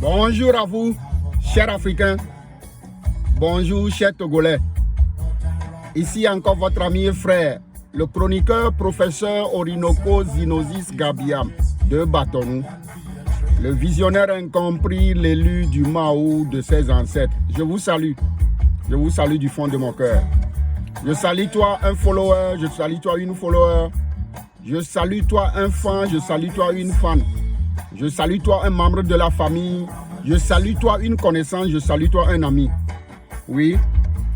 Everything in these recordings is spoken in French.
Bonjour à vous, chers Africains. Bonjour, chers Togolais. Ici encore votre ami et frère, le chroniqueur professeur Orinoco Zinosis Gabiam de Batonou, le visionnaire incompris, l'élu du Mao de ses ancêtres. Je vous salue du fond de mon cœur. Je salue toi un follower, je salue toi une follower, je salue toi un fan, je salue toi une fan, je salue toi un membre de la famille, je salue toi une connaissance, je salue toi un ami. Oui,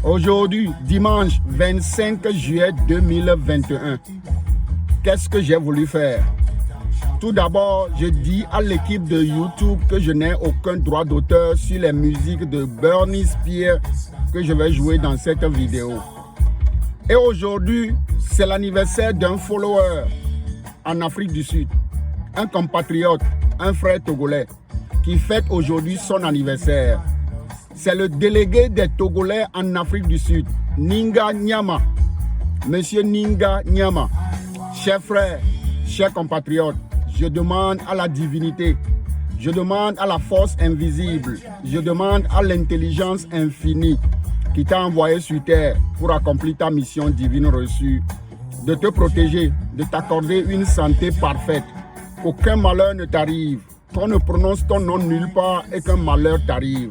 aujourd'hui, dimanche 25 juillet 2021, qu'est-ce que j'ai voulu faire? Tout d'abord, je dis à l'équipe de YouTube que je n'ai aucun droit d'auteur sur les musiques de Burnie Spears que je vais jouer dans cette vidéo. Et aujourd'hui, c'est l'anniversaire d'un follower en Afrique du Sud, un compatriote, un frère togolais qui fête aujourd'hui son anniversaire. C'est le délégué des Togolais en Afrique du Sud, Ninga Nyama. Monsieur Ninga Nyama, chers frères, chers compatriotes, je demande à la divinité, je demande à la force invisible, je demande à l'intelligence infinie qui t'a envoyé sur terre pour accomplir ta mission divine reçue, de te protéger, de t'accorder une santé parfaite, qu'aucun malheur ne t'arrive, qu'on ne prononce ton nom nulle part et qu'un malheur t'arrive.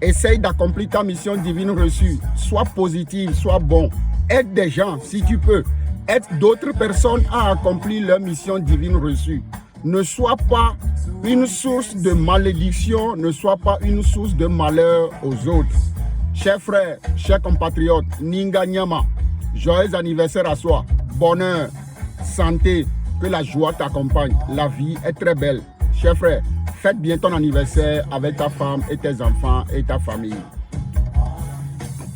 Essaye d'accomplir ta mission divine reçue, sois positive, sois bon, aide des gens si tu peux, aide d'autres personnes à accomplir leur mission divine reçue. Ne sois pas une source de malédiction, ne sois pas une source de malheur aux autres. Chers frères, chers compatriotes, Ninga Nyama, joyeux anniversaire à soi, bonheur, santé, que la joie t'accompagne, la vie est très belle. Chers frères, fête bien ton anniversaire avec ta femme et tes enfants et ta famille.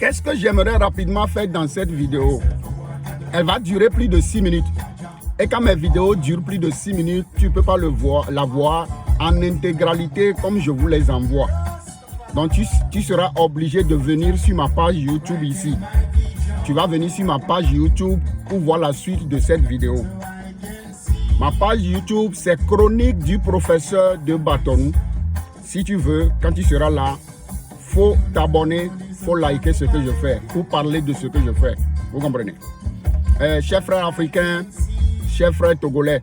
Qu'est-ce que j'aimerais rapidement faire dans cette vidéo? Elle va durer plus de 6 minutes. Et quand mes vidéos durent plus de 6 minutes, tu ne peux pas la voir en intégralité comme je vous les envoie. Donc tu seras obligé de venir sur ma page YouTube ici. Tu vas venir sur ma page YouTube pour voir la suite de cette vidéo. Ma page YouTube, c'est Chronique du professeur de Batonou. Si tu veux, quand tu seras là, il faut t'abonner, il faut liker ce que je fais, pour parler de ce que je fais. Vous comprenez? Chers frères africains, chers frères togolais,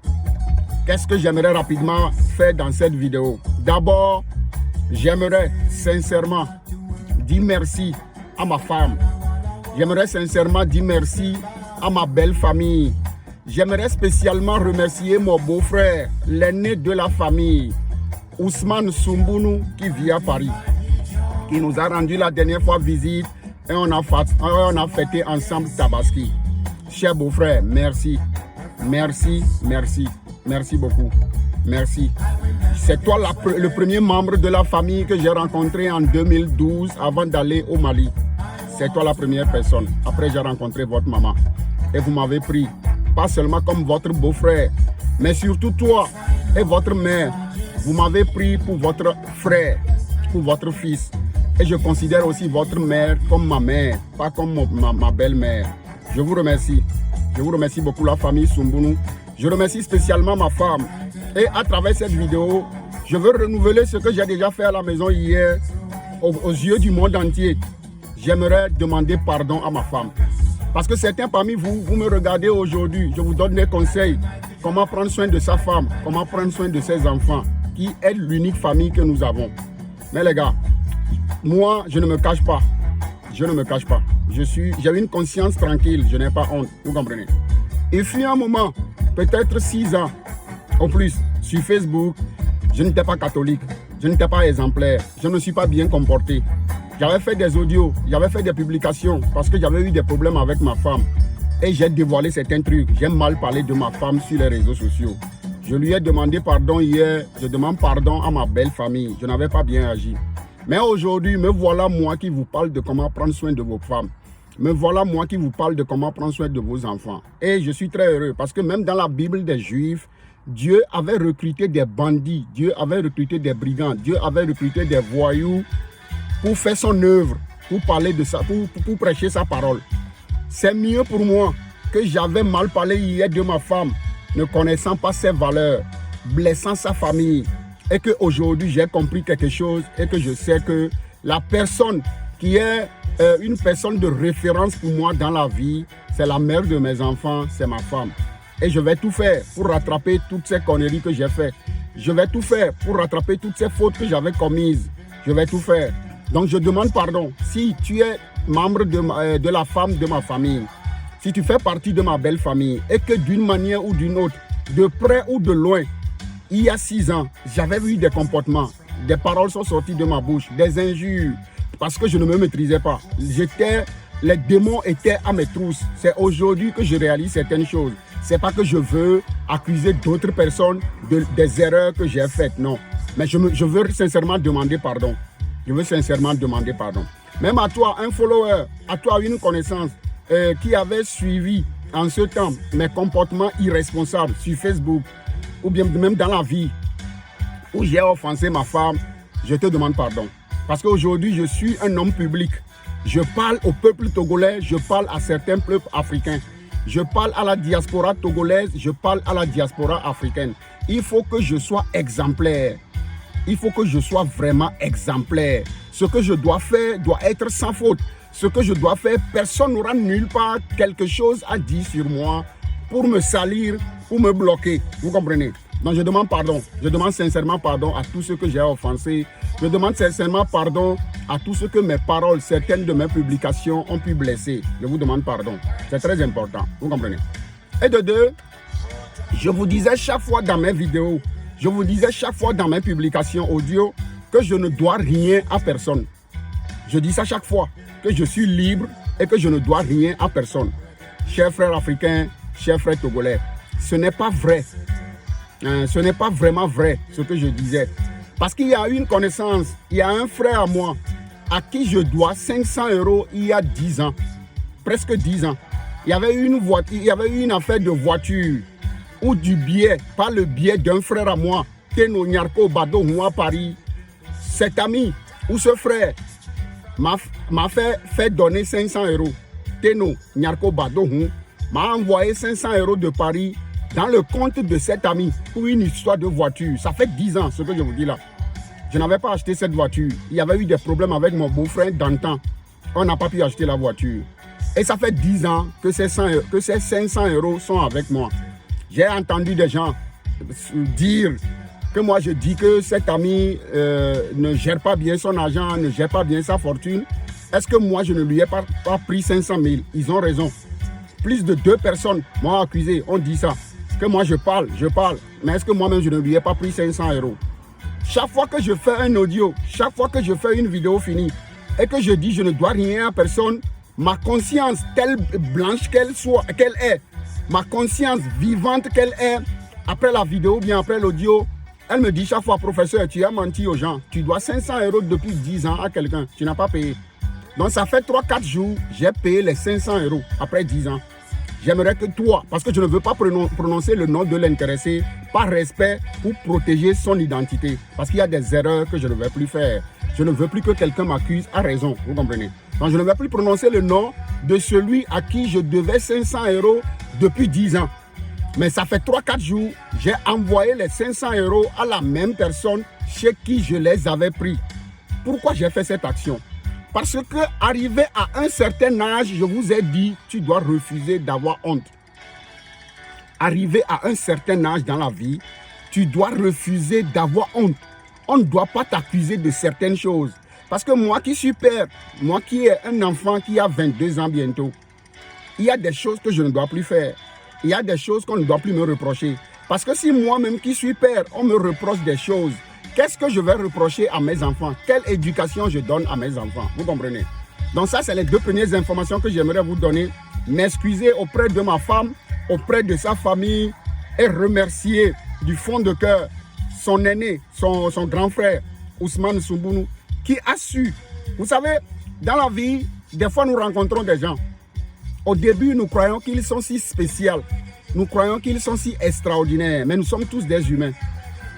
qu'est-ce que j'aimerais rapidement faire dans cette vidéo? D'abord, j'aimerais sincèrement dire merci à ma femme. J'aimerais sincèrement dire merci à ma belle famille. J'aimerais spécialement remercier mon beau-frère, l'aîné de la famille, Ousmane Soumbounou, qui vit à Paris, qui nous a rendu la dernière fois visite et on a fêté ensemble Tabaski. Cher beau-frère, merci. Merci, merci, merci beaucoup. Merci. C'est toi le premier membre de la famille que j'ai rencontré en 2012 avant d'aller au Mali. C'est toi la première personne. Après, j'ai rencontré votre maman. Et vous m'avez pris, pas seulement comme votre beau-frère, mais surtout toi et votre mère. Vous m'avez pris pour votre frère, pour votre fils. Et je considère aussi votre mère comme ma mère, pas comme ma belle-mère. Je vous remercie. Je vous remercie beaucoup la famille Soumbounou. Je remercie spécialement ma femme. Et à travers cette vidéo, je veux renouveler ce que j'ai déjà fait à la maison hier aux yeux du monde entier. J'aimerais demander pardon à ma femme. Parce que certains parmi vous, vous me regardez aujourd'hui, je vous donne des conseils. Comment prendre soin de sa femme, comment prendre soin de ses enfants, qui est l'unique famille que nous avons. Mais les gars, moi, je ne me cache pas. Je ne me cache pas. J'ai une conscience tranquille, je n'ai pas honte, vous comprenez. Il fut un moment, peut-être 6 ans au plus, sur Facebook, je n'étais pas catholique, je n'étais pas exemplaire, je ne me suis pas bien comporté. J'avais fait des audios, j'avais fait des publications parce que j'avais eu des problèmes avec ma femme. Et j'ai dévoilé certains trucs. J'ai mal parlé de ma femme sur les réseaux sociaux. Je lui ai demandé pardon hier. Je demande pardon à ma belle famille. Je n'avais pas bien agi. Mais aujourd'hui, me voilà moi qui vous parle de comment prendre soin de vos femmes. Me voilà moi qui vous parle de comment prendre soin de vos enfants. Et je suis très heureux parce que même dans la Bible des Juifs, Dieu avait recruté des bandits, Dieu avait recruté des brigands, Dieu avait recruté des voyous pour faire son œuvre, pour parler de ça, pour prêcher sa parole. C'est mieux pour moi que j'avais mal parlé hier de ma femme, ne connaissant pas ses valeurs, blessant sa famille et qu'aujourd'hui j'ai compris quelque chose et que je sais que la personne qui est une personne de référence pour moi dans la vie, c'est la mère de mes enfants, c'est ma femme. Et je vais tout faire pour rattraper toutes ces conneries que j'ai faites. Je vais tout faire pour rattraper toutes ces fautes que j'avais commises. Je vais tout faire. Donc je demande pardon. Si tu es membre de la femme de ma famille, si tu fais partie de ma belle famille et que d'une manière ou d'une autre, de près ou de loin, il y a 6 ans, j'avais eu des comportements, des paroles sont sorties de ma bouche, des injures, parce que je ne me maîtrisais pas. Les démons étaient à mes trousses. C'est aujourd'hui que je réalise certaines choses. C'est pas que je veux accuser d'autres personnes des erreurs que j'ai faites, non. Mais je veux sincèrement demander pardon. Je veux sincèrement demander pardon. Même à toi, un follower, à toi, une connaissance qui avait suivi en ce temps mes comportements irresponsables sur Facebook ou bien même dans la vie où j'ai offensé ma femme, je te demande pardon. Parce qu'aujourd'hui, je suis un homme public. Je parle au peuple togolais, je parle à certains peuples africains. Je parle à la diaspora togolaise, je parle à la diaspora africaine. Il faut que je sois exemplaire. Il faut que je sois vraiment exemplaire. Ce que je dois faire doit être sans faute. Ce que je dois faire, personne n'aura nulle part quelque chose à dire sur moi pour me salir, pour me bloquer. Vous comprenez? Donc je demande pardon. Je demande sincèrement pardon à tous ceux que j'ai offensés. Je demande sincèrement pardon à tous ceux que mes paroles, certaines de mes publications ont pu blesser. Je vous demande pardon. C'est très important. Vous comprenez? Et de deux, je vous disais chaque fois dans mes vidéos, je vous disais chaque fois dans mes publications audio que je ne dois rien à personne. Je dis ça chaque fois, que je suis libre et que je ne dois rien à personne. Chers frères africains, chers frères togolais, ce n'est pas vrai. Ce n'est pas vraiment vrai ce que je disais. Parce qu'il y a une connaissance, il y a un frère à moi à qui je dois 500 € il y a 10 ans, presque 10 ans. Il y avait une affaire de voiture ou du billet, pas le billet d'un frère à moi, Teno Nyarko Bado à Paris. Cet ami ou ce frère m'a fait donner 500 €. Teno Nyarko Bado m'a envoyé 500 € de Paris dans le compte de cet ami pour une histoire de voiture. Ça fait 10 ans, ce que je vous dis là. Je n'avais pas acheté cette voiture. Il y avait eu des problèmes avec mon beau-frère d'antan. On n'a pas pu acheter la voiture. Et ça fait 10 ans que ces 500 € sont avec moi. J'ai entendu des gens dire que moi je dis que cet ami ne gère pas bien son argent, ne gère pas bien sa fortune. Est-ce que moi je ne lui ai pas pris 500 000? Ils ont raison. Plus de 2 personnes m'ont accusé, on dit ça. Que moi je parle. Mais est-ce que moi-même je ne lui ai pas pris 500 €? Chaque fois que je fais un audio, chaque fois que je fais une vidéo finie et que je dis je ne dois rien à personne, ma conscience, telle blanche qu'elle est, ma conscience vivante qu'elle est, après la vidéo ou bien après l'audio, elle me dit chaque fois, professeur, tu as menti aux gens. Tu dois 500 € depuis 10 ans à quelqu'un. Tu n'as pas payé. Donc ça fait 3-4 jours, j'ai payé les 500 € après 10 ans. J'aimerais que toi, parce que je ne veux pas prononcer le nom de l'intéressé, par respect pour protéger son identité. Parce qu'il y a des erreurs que je ne vais plus faire. Je ne veux plus que quelqu'un m'accuse à raison, vous comprenez? Donc je ne vais plus prononcer le nom de celui à qui je devais 500 € depuis 10 ans. Mais ça fait 3-4 jours, j'ai envoyé les 500 € à la même personne chez qui je les avais pris. Pourquoi j'ai fait cette action? Parce que arrivé à un certain âge, je vous ai dit, tu dois refuser d'avoir honte. Arrivé à un certain âge dans la vie, tu dois refuser d'avoir honte. On ne doit pas t'accuser de certaines choses. Parce que moi qui suis père, moi qui ai un enfant qui a 22 ans bientôt, il y a des choses que je ne dois plus faire. Il y a des choses qu'on ne doit plus me reprocher. Parce que si moi-même qui suis père, on me reproche des choses, qu'est-ce que je vais reprocher à mes enfants? Quelle éducation je donne à mes enfants? Vous comprenez? Donc ça, c'est les 2 premières informations que j'aimerais vous donner. M'excuser auprès de ma femme, auprès de sa famille et remercier du fond de cœur son aîné, son grand frère, Ousmane Soumbounou, qui a su. Vous savez, dans la vie, des fois nous rencontrons des gens. Au début, nous croyons qu'ils sont si spéciaux. Nous croyons qu'ils sont si extraordinaires. Mais nous sommes tous des humains.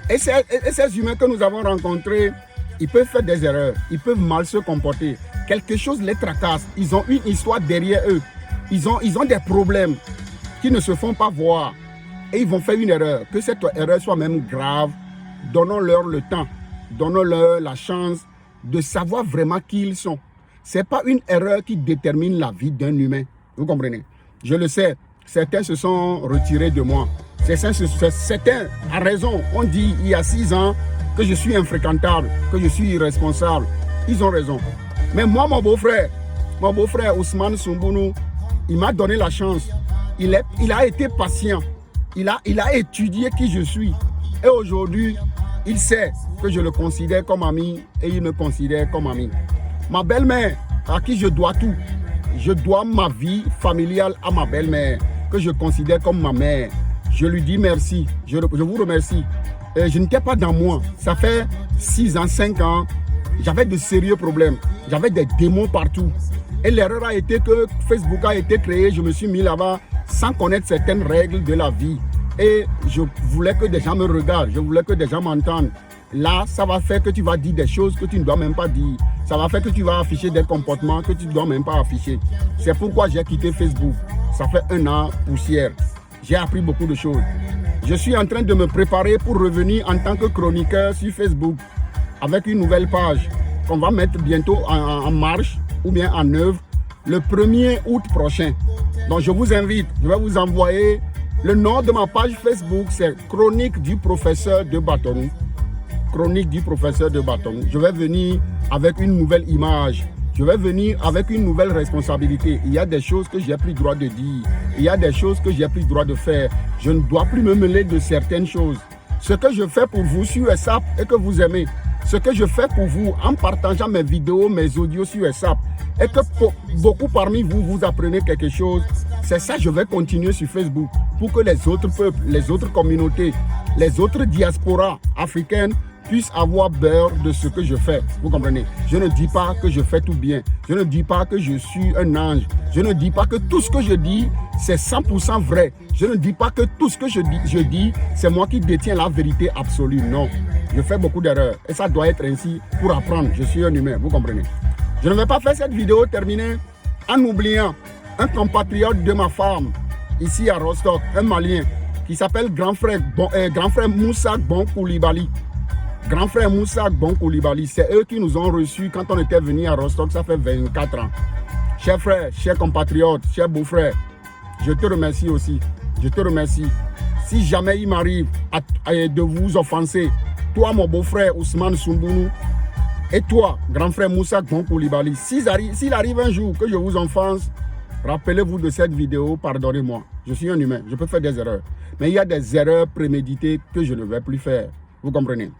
Et ces humains que nous avons rencontrés, ils peuvent faire des erreurs, ils peuvent mal se comporter. Quelque chose les tracasse, ils ont une histoire derrière eux. Ils ont des problèmes qui ne se font pas voir. Et ils vont faire une erreur, que cette erreur soit même grave, donnons-leur le temps, donnons-leur la chance de savoir vraiment qui ils sont. Ce n'est pas une erreur qui détermine la vie d'un humain. Vous comprenez? Je le sais, certains se sont retirés de moi. Certains, à raison, ont dit il y a 6 ans que je suis infréquentable, que je suis irresponsable. Ils ont raison. Mais moi, mon beau-frère Ousmane Soumbounou, il m'a donné la chance. Il a été patient. Il a étudié qui je suis. Et aujourd'hui, il sait que je le considère comme ami et il me considère comme ami. Ma belle-mère, à qui je dois tout. Je dois ma vie familiale à ma belle-mère, que je considère comme ma mère. Je lui dis merci. Je vous remercie. Je n'étais pas dans moi. Ça fait 6 ans, 5 ans. J'avais de sérieux problèmes. J'avais des démons partout. Et l'erreur a été que Facebook a été créé. Je me suis mis là-bas sans connaître certaines règles de la vie. Et je voulais que des gens me regardent. Je voulais que des gens m'entendent. Là, ça va faire que tu vas dire des choses que tu ne dois même pas dire. Ça va faire que tu vas afficher des comportements que tu ne dois même pas afficher. C'est pourquoi j'ai quitté Facebook. Ça fait 1 an poussière. J'ai appris beaucoup de choses. Je suis en train de me préparer pour revenir en tant que chroniqueur sur Facebook avec une nouvelle page qu'on va mettre bientôt en marche ou bien en œuvre le 1er août prochain. Donc je vous invite, je vais vous envoyer le nom de ma page Facebook, c'est Chronique du professeur de Batonou. Chronique du professeur de Batonou. Je vais venir avec une nouvelle image. Je vais venir avec une nouvelle responsabilité. Il y a des choses que j'ai plus le droit de dire. Il y a des choses que j'ai plus le droit de faire. Je ne dois plus me mêler de certaines choses. Ce que je fais pour vous sur WhatsApp et que vous aimez, ce que je fais pour vous en partageant mes vidéos, mes audios sur WhatsApp, et que beaucoup parmi vous, vous apprenez quelque chose, c'est ça que je vais continuer sur Facebook pour que les autres peuples, les autres communautés, les autres diasporas africaines puissent avoir beurre de ce que je fais. Vous comprenez? Je ne dis pas que je fais tout bien. Je ne dis pas que je suis un ange. Je ne dis pas que tout ce que je dis, c'est 100% vrai. Je ne dis pas que tout ce que je dis, c'est moi qui détiens la vérité absolue. Non. Je fais beaucoup d'erreurs. Et ça doit être ainsi pour apprendre. Je suis un humain. Vous comprenez? Je ne vais pas faire cette vidéo terminée en oubliant un compatriote de ma femme, ici à Rostock, un Malien, qui s'appelle grand frère Moussa Bon Koulibaly. Grand frère Moussa Bon Koulibaly, c'est eux qui nous ont reçus quand on était venu à Rostock, ça fait 24 ans. Chers frères, chers compatriotes, chers beaux-frères, je te remercie aussi. Je te remercie. Si jamais il m'arrive de vous offenser, toi mon beau-frère Ousmane Soumbounou, et toi, grand frère Moussa Bon Koulibaly, s'il arrive un jour que je vous offense, rappelez-vous de cette vidéo, pardonnez-moi. Je suis un humain, je peux faire des erreurs. Mais il y a des erreurs préméditées que je ne vais plus faire. Vous comprenez?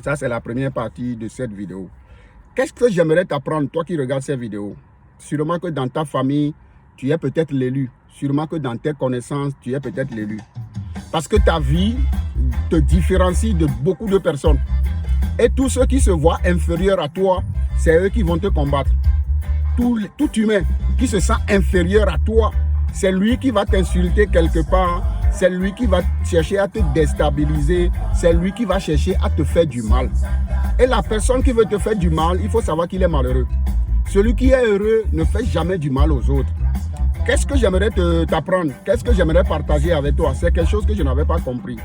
Ça, c'est la première partie de cette vidéo. Qu'est-ce que j'aimerais t'apprendre, toi qui regardes cette vidéo? Sûrement que dans ta famille, tu es peut-être l'élu. Sûrement que dans tes connaissances, tu es peut-être l'élu. Parce que ta vie te différencie de beaucoup de personnes. Et tous ceux qui se voient inférieurs à toi, c'est eux qui vont te combattre. Tout humain qui se sent inférieur à toi, c'est lui qui va t'insulter quelque part. C'est lui qui va chercher à te déstabiliser. C'est lui qui va chercher à te faire du mal. Et la personne qui veut te faire du mal, il faut savoir qu'il est malheureux. Celui qui est heureux ne fait jamais du mal aux autres. Qu'est-ce que j'aimerais t'apprendre? Qu'est-ce que j'aimerais partager avec toi? C'est quelque chose que je n'avais pas compris.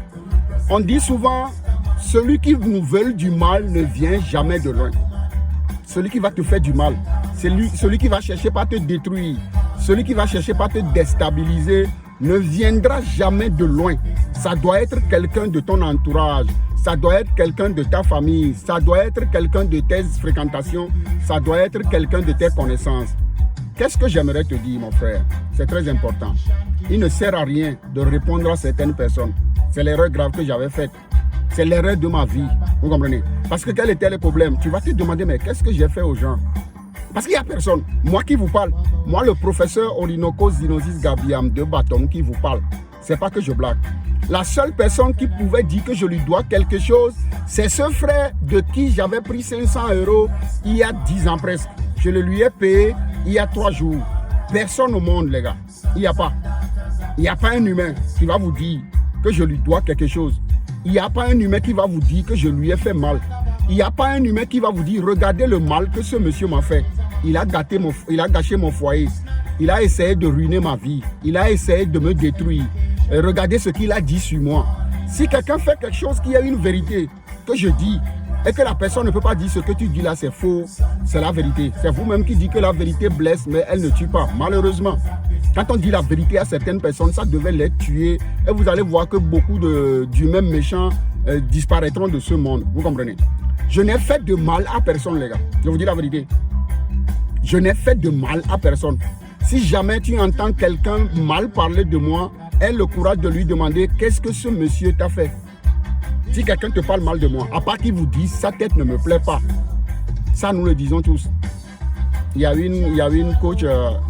On dit souvent, celui qui nous veut du mal ne vient jamais de loin. Celui qui va te faire du mal, celui qui va chercher par te détruire, celui qui va chercher par te déstabiliser, ne viendra jamais de loin. Ça doit être quelqu'un de ton entourage, ça doit être quelqu'un de ta famille, ça doit être quelqu'un de tes fréquentations, ça doit être quelqu'un de tes connaissances. Qu'est-ce que j'aimerais te dire, mon frère? C'est très important. Il ne sert à rien de répondre à certaines personnes. C'est l'erreur grave que j'avais faite. C'est l'erreur de ma vie. Vous comprenez? Parce que quel était le problème? Tu vas te demander, mais qu'est-ce que j'ai fait aux gens? Parce qu'il n'y a personne. Moi qui vous parle, moi le professeur Orinoco Zinosis Gabiam de Batonou qui vous parle, c'est pas que je blague. La seule personne qui pouvait dire que je lui dois quelque chose, c'est ce frère de qui j'avais pris 500 € il y a 10 ans presque. Je le lui ai payé il y a 3 jours. Personne au monde, les gars. Il n'y a pas. Il n'y a pas un humain qui va vous dire que je lui dois quelque chose. Il n'y a pas un humain qui va vous dire que je lui ai fait mal. Il n'y a pas un humain qui va vous dire, regardez le mal que ce monsieur m'a fait. Il a gâché mon foyer. Il a essayé de ruiner ma vie. Il a essayé de me détruire. Et regardez ce qu'il a dit sur moi. Si quelqu'un fait quelque chose qui est une vérité, que je dis, et que la personne ne peut pas dire ce que tu dis là, c'est faux, c'est la vérité. C'est vous-même qui dites que la vérité blesse, mais elle ne tue pas, malheureusement. Quand on dit la vérité à certaines personnes, ça devait les tuer. Et vous allez voir que beaucoup d'humains méchants disparaîtront de ce monde. Vous comprenez? Je n'ai fait de mal à personne, les gars. Je vous dis la vérité. Je n'ai fait de mal à personne. Si jamais tu entends quelqu'un mal parler de moi, aie le courage de lui demander qu'est-ce que ce monsieur t'a fait. Si quelqu'un te parle mal de moi, à part qu'il vous dise sa tête ne me plaît pas. Ça, nous le disons tous. Il y a une coach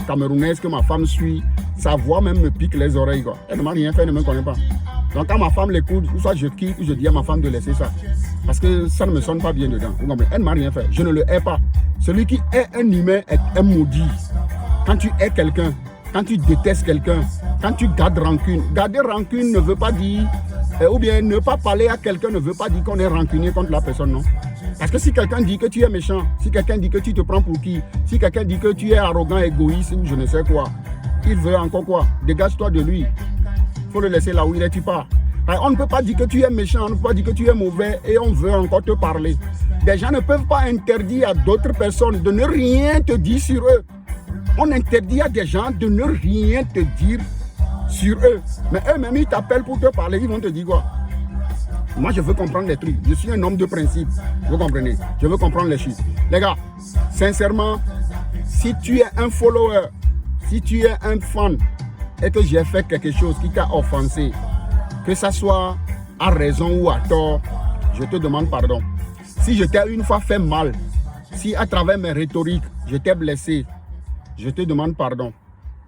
camerounaise que ma femme suit. Sa voix même me pique les oreilles, quoi. Elle ne m'a rien fait, elle ne me connaît pas. Donc quand ma femme l'écoute, soit je quitte ou je dis à ma femme de laisser ça. Parce que ça ne me sonne pas bien dedans. Vous comprenez? Elle ne m'a rien fait. Je ne le hais pas. Celui qui est un humain est un maudit. Quand tu hais quelqu'un, quand tu détestes quelqu'un, quand tu gardes rancune. Garder rancune ne veut pas dire, ou bien ne pas parler à quelqu'un ne veut pas dire qu'on est rancunier contre la personne, non. Parce que si quelqu'un dit que tu es méchant, si quelqu'un dit que tu te prends pour qui, si quelqu'un dit que tu es arrogant, égoïste ou je ne sais quoi, il veut encore quoi? Dégage-toi de lui. Il faut le laisser là où il est, tu pars. Alors, on ne peut pas dire que tu es méchant, on ne peut pas dire que tu es mauvais et on veut encore te parler. Des gens ne peuvent pas interdire à d'autres personnes de ne rien te dire sur eux. On interdit à des gens de ne rien te dire sur eux. Mais eux-mêmes, ils t'appellent pour te parler, ils vont te dire quoi? Moi, je veux comprendre les trucs. Je suis un homme de principe. Vous comprenez? Je veux comprendre les choses. Les gars, sincèrement, si tu es un follower, si tu es un fan et que j'ai fait quelque chose qui t'a offensé, que ça soit à raison ou à tort, je te demande pardon. Si je t'ai une fois fait mal, si à travers mes rhétoriques, je t'ai blessé, je te demande pardon.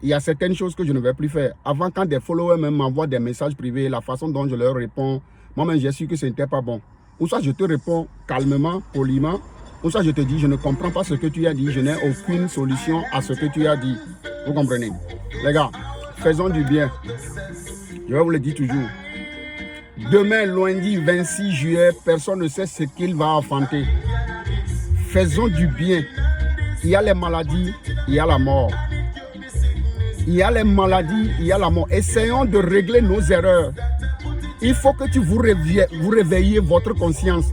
Il y a certaines choses que je ne vais plus faire. Avant, quand des followers même m'envoient des messages privés, la façon dont je leur réponds, moi-même, j'ai su que ce n'était pas bon. Ou ça, je te réponds calmement, poliment. Ou ça, je te dis, je ne comprends pas ce que tu as dit. Je n'ai aucune solution à ce que tu as dit. Vous comprenez? Les gars, faisons du bien. Je vais vous le dire toujours. Demain, lundi 26 juillet, personne ne sait ce qu'il va enfanter. Faisons du bien. Il y a les maladies, il y a la mort. Il y a les maladies, il y a la mort. Essayons de régler nos erreurs. Il faut que vous réveillez votre conscience.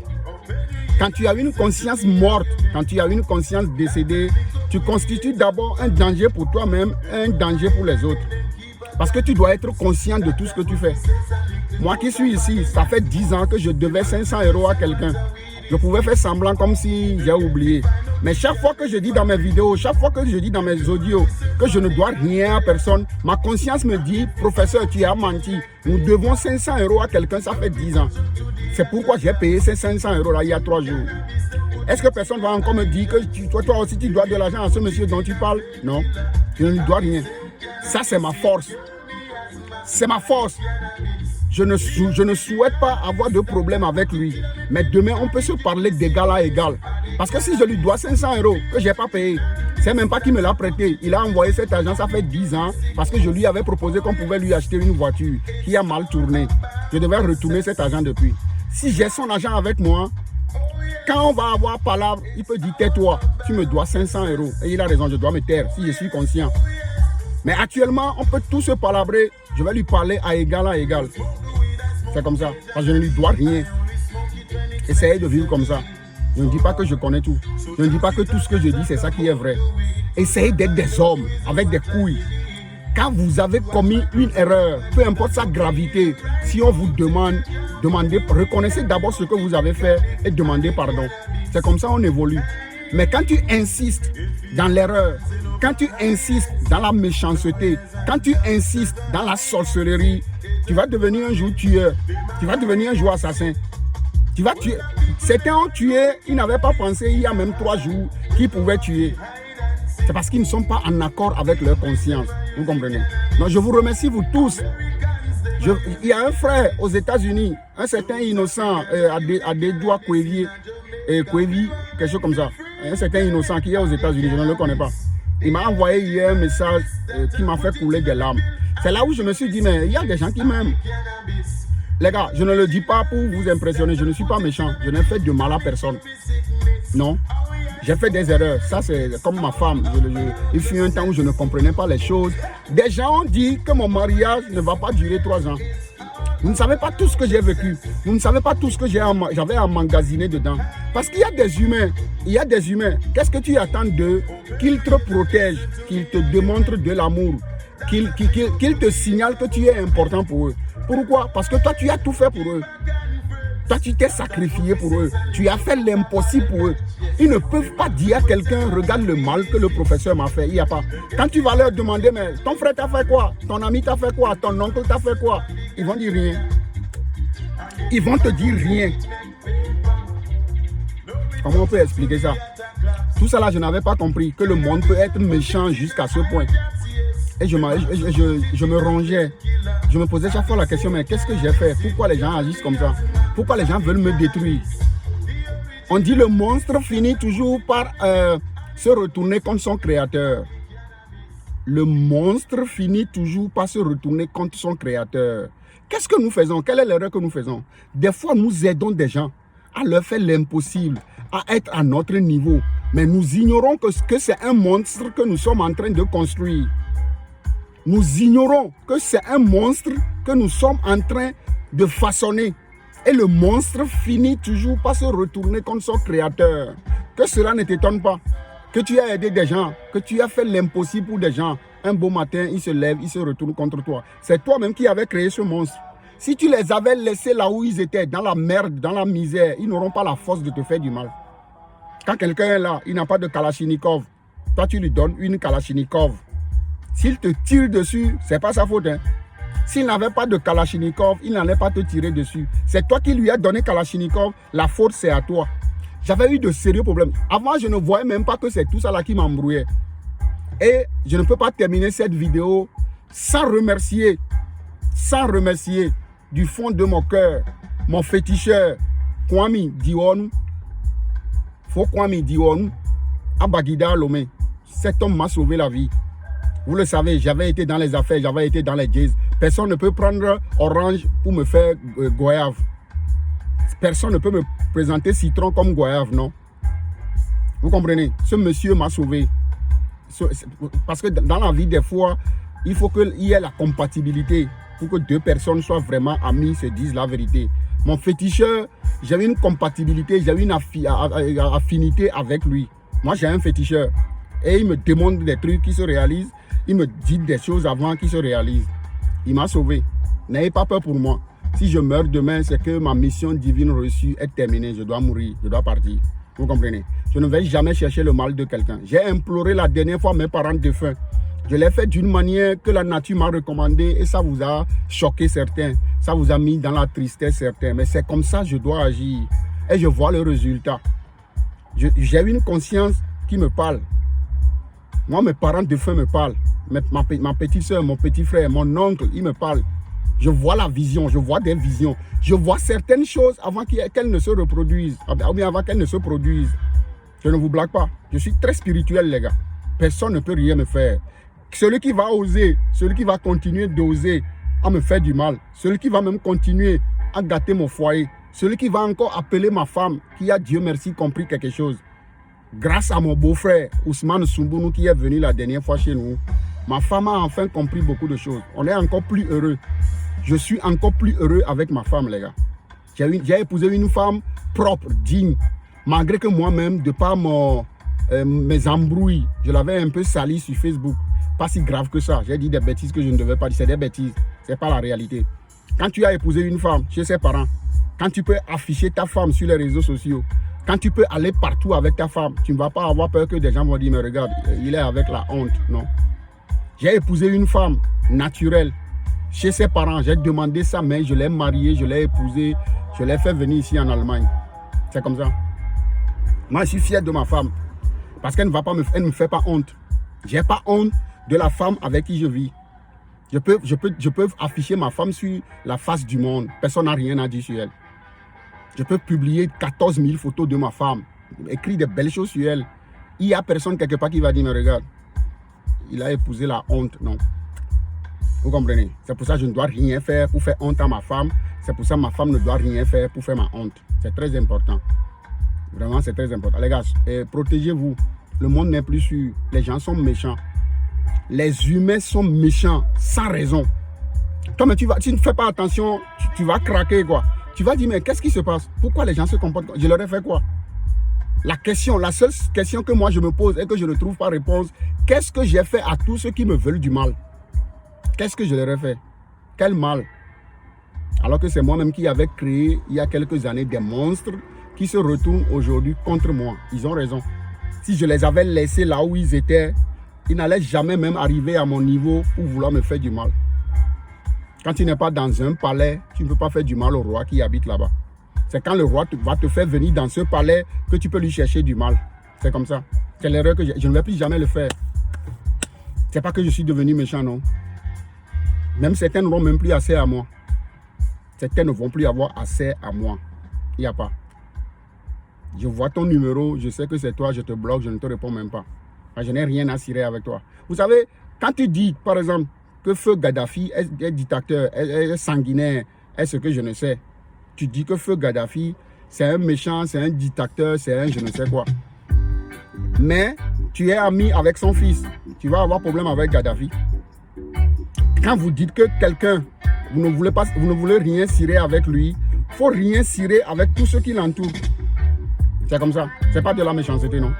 Quand tu as une conscience morte, quand tu as une conscience décédée, tu constitues d'abord un danger pour toi-même, un danger pour les autres. Parce que tu dois être conscient de tout ce que tu fais. Moi qui suis ici, ça fait 10 ans que je devais 500 € à quelqu'un. Je pouvais faire semblant comme si j'ai oublié. Mais chaque fois que je dis dans mes vidéos, chaque fois que je dis dans mes audios que je ne dois rien à personne, ma conscience me dit, professeur, tu as menti. Nous devons 500 € à quelqu'un, ça fait 10 ans. C'est pourquoi j'ai payé ces 500 € là il y a 3 jours. Est-ce que personne va encore me dire que toi aussi tu dois de l'argent à ce monsieur dont tu parles? Non, je ne lui dois rien. Ça c'est ma force. C'est ma force. Je ne souhaite pas avoir de problème avec lui. Mais demain, on peut se parler d'égal à égal. Parce que si je lui dois 500 € que je n'ai pas payé, c'est même pas qu'il me l'a prêté. Il a envoyé cet argent, ça fait 10 ans, parce que je lui avais proposé qu'on pouvait lui acheter une voiture qui a mal tourné. Je devais retourner cet argent depuis. Si j'ai son argent avec moi, quand on va avoir palabre, il peut dire tais-toi, tu me dois 500 €. Et il a raison, je dois me taire si je suis conscient. Mais actuellement, on peut tous se palabrer. Je vais lui parler à égal à égal. C'est comme ça. Parce que je ne lui dois rien. Essayez de vivre comme ça. Je ne dis pas que je connais tout. Je ne dis pas que tout ce que je dis, c'est ça qui est vrai. Essayez d'être des hommes avec des couilles. Quand vous avez commis une erreur, peu importe sa gravité, si on vous demande, reconnaissez d'abord ce que vous avez fait et demandez pardon. C'est comme ça qu'on évolue. Mais quand tu insistes dans l'erreur, quand tu insistes dans la méchanceté, quand tu insistes dans la sorcellerie, tu vas devenir un jour tueur, tu vas devenir un jour assassin. Tu vas tuer. Certains ont tué, ils n'avaient pas pensé il y a même 3 jours qu'ils pouvaient tuer. C'est parce qu'ils ne sont pas en accord avec leur conscience. Vous comprenez? Donc je vous remercie vous tous. Il y a un frère aux États-Unis, un certain innocent, à des doigts Kwevi, quelque chose comme ça. Un certain innocent qui est aux États-Unis, je ne le connais pas. Il m'a envoyé hier un message qui m'a fait couler des larmes. C'est là où je me suis dit, mais il y a des gens qui m'aiment. Les gars, je ne le dis pas pour vous impressionner, je ne suis pas méchant. Je n'ai fait de mal à personne. Non. J'ai fait des erreurs. Ça, c'est comme ma femme. Il fut un temps où je ne comprenais pas les choses. Des gens ont dit que mon mariage ne va pas durer 3 ans. Vous ne savez pas tout ce que j'ai vécu. Vous ne savez pas tout ce que j'avais emmagasiné dedans. Parce qu'il y a des humains. Il y a des humains. Qu'est-ce que tu attends d'eux? Qu'ils te protègent, qu'ils te démontrent de l'amour, qu'ils te signalent que tu es important pour eux. Pourquoi? Parce que toi, tu as tout fait pour eux. Toi, tu t'es sacrifié pour eux. Tu as fait l'impossible pour eux. Ils ne peuvent pas dire à quelqu'un, regarde le mal que le professeur m'a fait. Il n'y a pas. Quand tu vas leur demander, mais ton frère t'a fait quoi? Ton ami t'a fait quoi? Ton oncle t'a fait quoi? Ils vont dire rien. Ils vont te dire rien. Comment on peut expliquer ça? Tout ça là, je n'avais pas compris que le monde peut être méchant jusqu'à ce point. Et je me rongeais. Je me posais chaque fois la question, mais qu'est-ce que j'ai fait? Pourquoi les gens agissent comme ça? Pourquoi les gens veulent me détruire? On dit le monstre finit toujours par se retourner contre son créateur. Le monstre finit toujours par se retourner contre son créateur. Qu'est-ce que nous faisons? Quelle est l'erreur que nous faisons? Des fois, nous aidons des gens à leur faire l'impossible, à être à notre niveau. Mais nous ignorons que c'est un monstre que nous sommes en train de construire. Nous ignorons que c'est un monstre que nous sommes en train de façonner. Et le monstre finit toujours par se retourner contre son créateur. Que cela ne t'étonne pas. Que tu as aidé des gens, que tu as fait l'impossible pour des gens. Un beau matin, ils se lèvent, ils se retournent contre toi. C'est toi-même qui avais créé ce monstre. Si tu les avais laissés là où ils étaient, dans la merde, dans la misère, ils n'auront pas la force de te faire du mal. Quand quelqu'un est là, il n'a pas de Kalachnikov. Toi, tu lui donnes une Kalachnikov. S'il te tire dessus, ce n'est pas sa faute. Hein. S'il n'avait pas de Kalachnikov, il n'allait pas te tirer dessus. C'est toi qui lui as donné Kalachnikov, la faute c'est à toi. J'avais eu de sérieux problèmes. Avant, je ne voyais même pas que c'est tout ça là qui m'embrouillait. Et je ne peux pas terminer cette vidéo sans remercier du fond de mon cœur, mon féticheur, Kwame Diwonu, Kwame Diwonu, à Bagida Lomé. Cet homme m'a sauvé la vie. Vous le savez, j'avais été dans les affaires, j'avais été dans les jazz. Personne ne peut prendre orange pour me faire goyave. Personne ne peut me présenter citron comme goyave, non. Vous comprenez? Ce monsieur m'a sauvé. Parce que dans la vie, des fois, il faut qu'il y ait la compatibilité pour que deux personnes soient vraiment amies, se disent la vérité. Mon féticheur, j'ai une compatibilité, j'ai une affinité avec lui. Moi, j'ai un féticheur. Et il me demande des trucs qui se réalisent. Il me dit des choses avant qui se réalisent. Il m'a sauvé. N'ayez pas peur pour moi. Si je meurs demain, c'est que ma mission divine reçue est terminée. Je dois mourir, je dois partir. Vous comprenez? Je ne vais jamais chercher le mal de quelqu'un. J'ai imploré la dernière fois mes parents défunts. Je l'ai fait d'une manière que la nature m'a recommandé et ça vous a choqué certains. Ça vous a mis dans la tristesse certains. Mais c'est comme ça que je dois agir. Et je vois le résultat. J'ai une conscience qui me parle. Moi, mes parents défunts me parlent. Ma petite soeur, mon petit frère, mon oncle, ils me parlent. Je vois la vision, je vois des visions. Je vois certaines choses avant qu'elles ne se reproduisent. Ou bien avant qu'elles ne se produisent. Je ne vous blague pas. Je suis très spirituel, les gars. Personne ne peut rien me faire. Celui qui va oser, celui qui va continuer d'oser à me faire du mal, celui qui va même continuer à gâter mon foyer, celui qui va encore appeler ma femme, qui a, Dieu merci, compris quelque chose. Grâce à mon beau-frère, Ousmane Soumbounou, qui est venu la dernière fois chez nous, ma femme a enfin compris beaucoup de choses. On est encore plus heureux. Je suis encore plus heureux avec ma femme, les gars. J'ai épousé une femme propre, digne. Malgré que moi-même, de par mes embrouilles, je l'avais un peu sali sur Facebook. Pas si grave que ça. J'ai dit des bêtises que je ne devais pas dire. C'est des bêtises. Ce n'est pas la réalité. Quand tu as épousé une femme chez ses parents, quand tu peux afficher ta femme sur les réseaux sociaux, quand tu peux aller partout avec ta femme, tu ne vas pas avoir peur que des gens vont dire, mais regarde, il est avec la honte. Non. J'ai épousé une femme naturelle chez ses parents. J'ai demandé sa main, je l'ai mariée, je l'ai épousée, je l'ai fait venir ici en Allemagne. C'est comme ça. Moi, je suis fier de ma femme parce qu'elle ne me fait pas honte. Je n'ai pas honte de la femme avec qui je vis. Je peux afficher ma femme sur la face du monde. Personne n'a rien à dire sur elle. Je peux publier 14 000 photos de ma femme, écrire des belles choses sur elle. Il n'y a personne quelque part qui va dire, mais regarde, il a épousé la honte. Non. Vous comprenez? C'est pour ça que je ne dois rien faire pour faire honte à ma femme. C'est pour ça que ma femme ne doit rien faire pour faire ma honte. C'est très important. Vraiment, c'est très important. Les gars, protégez-vous. Le monde n'est plus sûr. Les gens sont méchants. Les humains sont méchants sans raison. Toi, mais tu ne fais pas attention, tu vas craquer, quoi. Tu vas dire, mais qu'est-ce qui se passe? Pourquoi les gens se comportent? Je leur ai fait quoi? La seule question que moi je me pose et que je ne trouve pas réponse, qu'est-ce que j'ai fait à tous ceux qui me veulent du mal? Qu'est-ce que je leur ai fait? Quel mal? Alors que c'est moi-même qui avais créé il y a quelques années des monstres qui se retournent aujourd'hui contre moi. Ils ont raison. Si je les avais laissés là où ils étaient, ils n'allaient jamais même arriver à mon niveau pour vouloir me faire du mal. Quand tu n'es pas dans un palais, tu ne peux pas faire du mal au roi qui habite là-bas. C'est quand le roi va te faire venir dans ce palais que tu peux lui chercher du mal. C'est comme ça. C'est l'erreur que je ne vais plus jamais le faire. C'est pas que je suis devenu méchant, non. Même certains n'auront même plus accès à moi. Certains ne vont plus avoir accès à moi. Il n'y a pas. Je vois ton numéro, je sais que c'est toi, je te bloque, je ne te réponds même pas. Je n'ai rien à cirer avec toi. Vous savez, quand tu dis, par exemple, que Feu Gaddafi est dictateur, est sanguinaire, est ce que je ne sais. Tu dis que Feu Gaddafi, c'est un méchant, c'est un dictateur, c'est un je ne sais quoi. Mais tu es ami avec son fils. Tu vas avoir problème avec Gaddafi. Quand vous dites que quelqu'un, vous ne voulez rien cirer avec lui, il faut rien cirer avec tous ceux qui l'entourent. C'est comme ça. C'est pas de la méchanceté, non.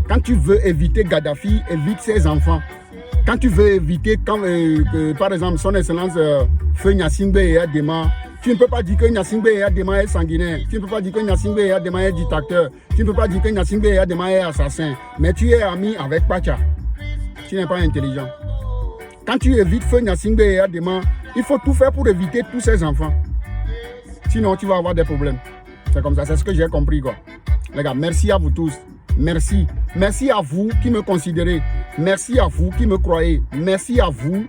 Quand tu veux éviter Gaddafi, évite ses enfants. Quand tu veux éviter, par exemple, son excellence Feu Gnassingbé Eyadema, tu ne peux pas dire que Gnassingbé Eyadema est sanguinaire. Tu ne peux pas dire que Gnassingbé Eyadema est dictateur. Tu ne peux pas dire que Gnassingbé Eyadema est assassin. Mais tu es ami avec Pacha. Tu n'es pas intelligent. Quand tu évites Feu Gnassingbé Eyadema, il faut tout faire pour éviter tous ses enfants. Sinon, tu vas avoir des problèmes. C'est comme ça, c'est ce que j'ai compris, quoi. Les gars, merci à vous tous. Merci. Merci à vous qui me considérez. Merci à vous qui me croyez. Merci à vous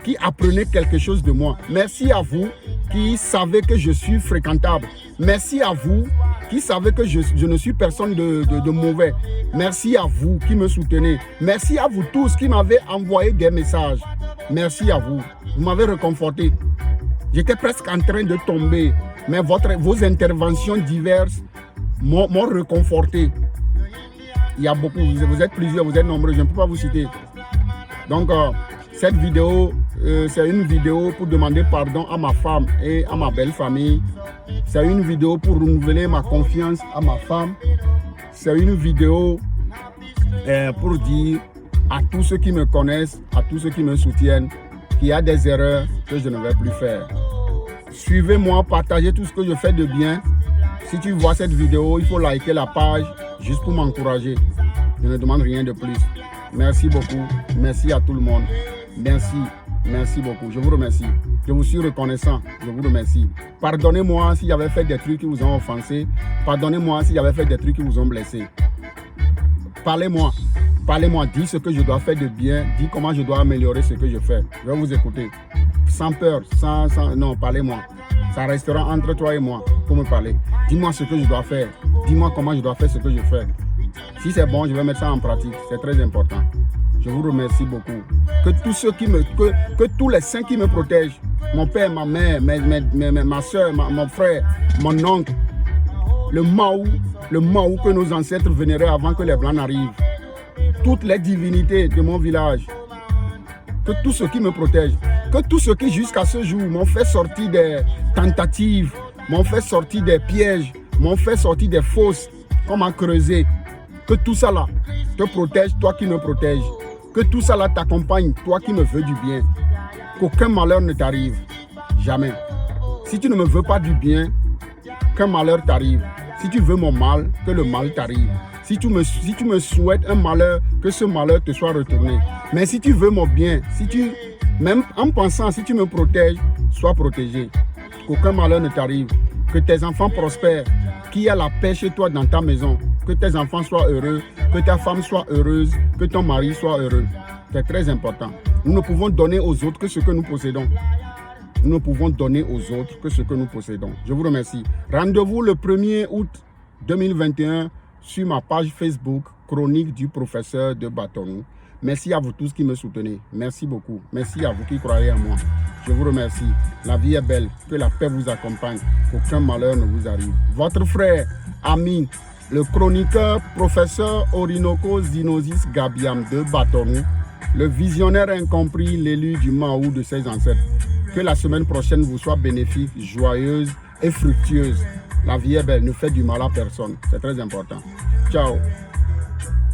qui apprenez quelque chose de moi. Merci à vous qui savez que je suis fréquentable. Merci à vous qui savez que je ne suis personne de mauvais. Merci à vous qui me soutenez. Merci à vous tous qui m'avez envoyé des messages. Merci à vous. Vous m'avez réconforté. J'étais presque en train de tomber. Mais vos interventions diverses m'ont réconforté. Il y a beaucoup, vous êtes plusieurs, vous êtes nombreux, je ne peux pas vous citer. Donc, cette vidéo, c'est une vidéo pour demander pardon à ma femme et à ma belle famille. C'est une vidéo pour renouveler ma confiance à ma femme. C'est une vidéo pour dire à tous ceux qui me connaissent, à tous ceux qui me soutiennent, qu'il y a des erreurs que je ne vais plus faire. Suivez-moi, partagez tout ce que je fais de bien. Si tu vois cette vidéo, il faut liker la page juste pour m'encourager. Je ne demande rien de plus. Merci beaucoup. Merci à tout le monde. Merci. Merci beaucoup. Je vous remercie. Je vous suis reconnaissant. Je vous remercie. Pardonnez-moi s'il y avait fait des trucs qui vous ont offensé. Pardonnez-moi s'il y avait fait des trucs qui vous ont blessé. Parlez-moi. Parlez-moi. Dis ce que je dois faire de bien. Dis comment je dois améliorer ce que je fais. Je vais vous écouter. Sans peur. Non, parlez-moi. Ça restera entre toi et moi pour me parler. Dis-moi ce que je dois faire. Dis-moi comment je dois faire ce que je fais. Si c'est bon, je vais mettre ça en pratique. C'est très important. Je vous remercie beaucoup. Que tous ceux que tous les saints qui me protègent, mon père, ma mère, ma soeur, mon frère, mon oncle, le Mao que nos ancêtres vénéraient avant que les Blancs n'arrivent, toutes les divinités de mon village, que tous ceux qui me protègent, que tous ceux qui jusqu'à ce jour m'ont fait sortir des tentatives, m'ont fait sortir des pièges, m'ont fait sortir des fosses qu'on m'a creusé, que tout ça là te protège, toi qui me protèges, que tout ça là t'accompagne, toi qui me veux du bien, qu'aucun malheur ne t'arrive, jamais. Si tu ne me veux pas du bien, qu'un malheur t'arrive. Si tu veux mon mal, que le mal t'arrive. Si tu me souhaites un malheur, que ce malheur te soit retourné. Mais si tu veux mon bien, même en pensant, si tu me protèges, sois protégé. Qu'aucun malheur ne t'arrive. Que tes enfants prospèrent. Qu'il y ait la paix chez toi dans ta maison. Que tes enfants soient heureux. Que ta femme soit heureuse. Que ton mari soit heureux. C'est très important. Nous ne pouvons donner aux autres que ce que nous possédons. Nous ne pouvons donner aux autres que ce que nous possédons. Je vous remercie. Rendez-vous le 1er août 2021 sur ma page Facebook, Chronique du professeur de Batonou. Merci à vous tous qui me soutenez. Merci beaucoup. Merci à vous qui croyez en moi. Je vous remercie. La vie est belle. Que la paix vous accompagne. Qu'aucun malheur ne vous arrive. Votre frère, ami, le chroniqueur, professeur Orinoco Zinosis Gabiam de Batonou, le visionnaire incompris, l'élu du Maou de ses ancêtres. Que la semaine prochaine vous soit bénéfique, joyeuse et fructueuse. La vie est belle, ne faites du mal à personne. C'est très important. Ciao.